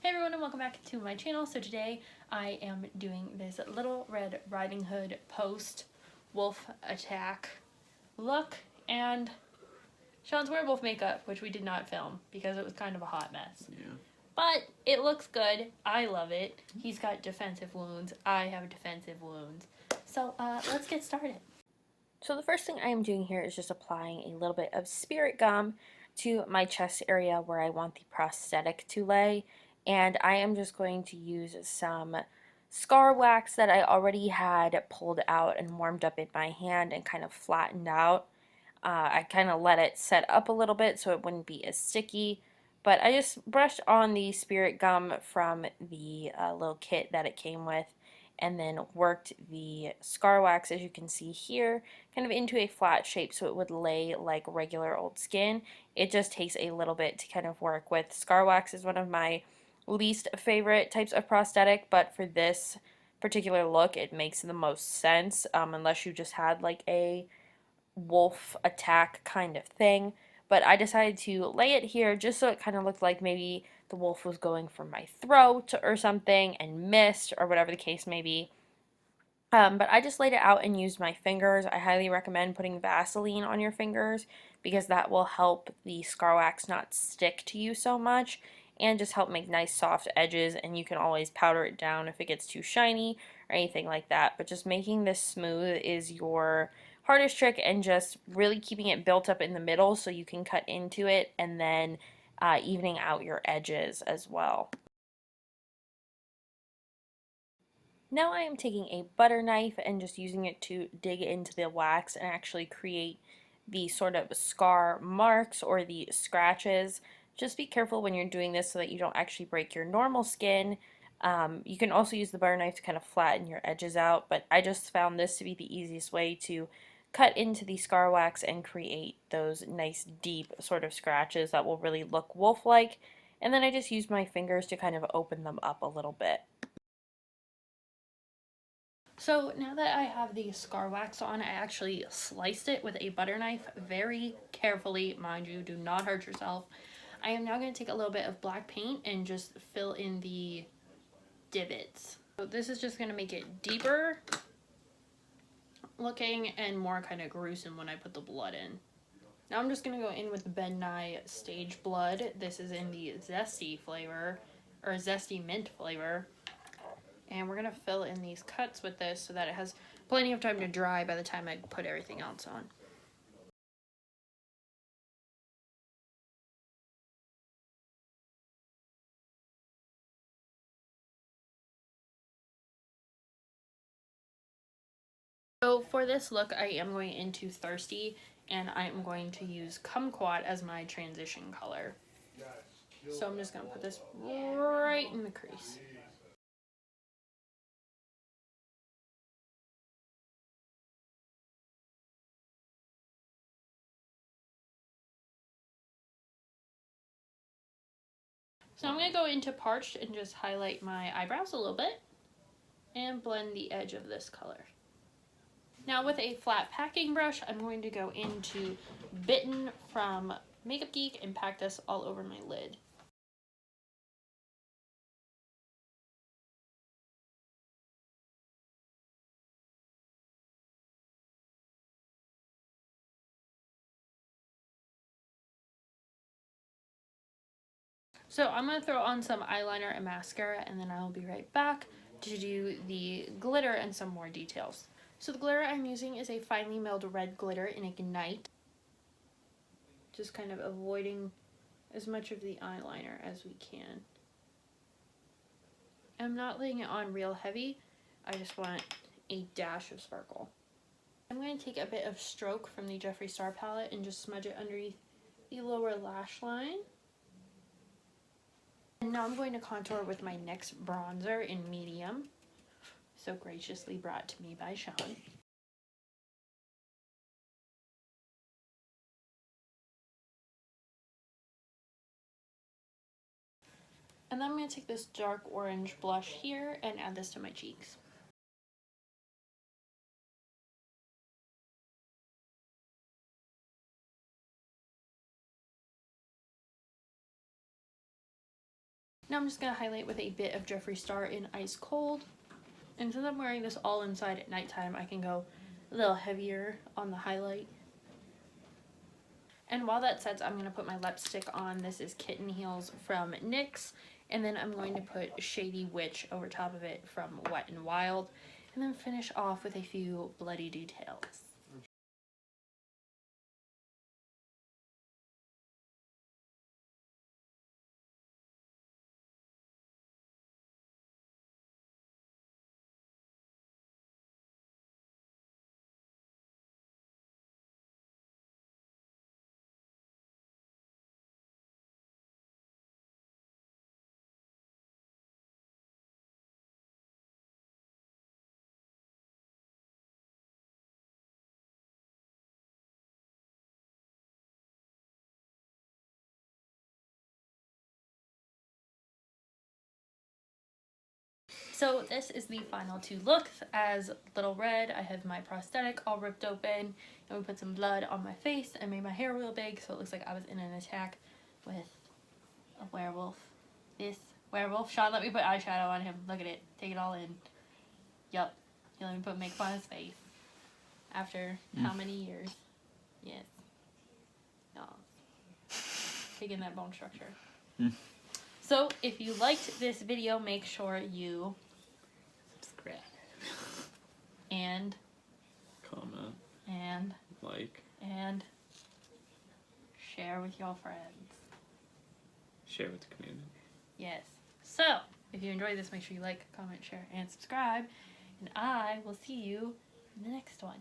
Hey everyone and welcome back to my channel. So today I am doing this Little Red Riding Hood post wolf attack look and Shaun's werewolf makeup, which we did not film because it was kind of a hot mess. Yeah. But it looks good. I love it. He's got defensive wounds. I have defensive wounds. So let's get started. So the first thing I am doing here is just applying a little bit of spirit gum to my chest area where I want the prosthetic to lay. And I am just going to use some scar wax that I already had pulled out and warmed up in my hand and kind of flattened out. I kind of let it set up a little bit so it wouldn't be as sticky. But I just brushed on the spirit gum from the little kit that it came with and then worked the scar wax, as you can see here, kind of into a flat shape so it would lay like regular old skin. It just takes a little bit to kind of work with. Scar wax is one of my least favorite types of prosthetic, but for this particular look it makes the most sense, unless you just had like a wolf attack kind of thing. But I decided to lay it here just so it kind of looked like maybe the wolf was going for my throat or something and missed, or whatever the case may be. But I just laid it out and used my fingers. I highly recommend putting Vaseline on your fingers because that will help the scar wax not stick to you so much and just help make nice soft edges, and you can always powder it down if it gets too shiny or anything like that. But just making this smooth is your hardest trick, and just really keeping it built up in the middle so you can cut into it, and then evening out your edges as well. Now I am taking a butter knife and just using it to dig into the wax and actually create the sort of scar marks or the scratches. Just be careful when you're doing this so that you don't actually break your normal skin. You can also use the butter knife to kind of flatten your edges out, but I just found this to be the easiest way to cut into the scar wax and create those nice deep sort of scratches that will really look wolf-like. And then I just used my fingers to kind of open them up a little bit. So now that I have the scar wax on, I actually sliced it with a butter knife very carefully, mind you, do not hurt yourself. I am now going to take a little bit of black paint and just fill in the divots. So this is just going to make it deeper looking and more kind of gruesome when I put the blood in. Now I'm just going to go in with the Ben Nye Stage Blood. This is in the zesty flavor, or zesty mint flavor. And we're going to fill in these cuts with this so that it has plenty of time to dry by the time I put everything else on. So for this look, I am going into Thirsty, and I am going to use Kumquat as my transition color. So I'm just going to put this right in the crease. So I'm going to go into Parched and just highlight my eyebrows a little bit and blend the edge of this color. Now with a flat packing brush, I'm going to go into Bitten from Makeup Geek and pack this all over my lid. So I'm going to throw on some eyeliner and mascara, and then I'll be right back to do the glitter and some more details. So the glitter I'm using is a finely milled red glitter in Ignite. Just kind of avoiding as much of the eyeliner as we can. I'm not laying it on real heavy. I just want a dash of sparkle. I'm going to take a bit of Stroke from the Jeffree Star palette and just smudge it underneath the lower lash line. And now I'm going to contour with my NYX bronzer in Medium, so graciously brought to me by Shaun. And then I'm going to take this dark orange blush here and add this to my cheeks. Now I'm just going to highlight with a bit of Jeffree Star in Ice Cold. And since I'm wearing this all inside at nighttime, I can go a little heavier on the highlight. And while that sets, I'm going to put my lipstick on. This is Kitten Heels from NYX. And then I'm going to put Shady Witch over top of it from Wet n Wild. And then finish off with a few bloody details. So this is the final two looks. As Little Red, I have my prosthetic all ripped open, and we put some blood on my face and made my hair real big so it looks like I was in an attack with a werewolf. This werewolf. Shaun let me put eyeshadow on him. Look at it. Take it all in. Yup. He let me put makeup on his face. After how many years? Yes. No. Taking that bone structure. So if you liked this video, make sure you subscribe and comment and like and share with your friends. Share with the community. Yes. So if you enjoyed this, make sure you like, comment, share, and subscribe. And I will see you in the next one.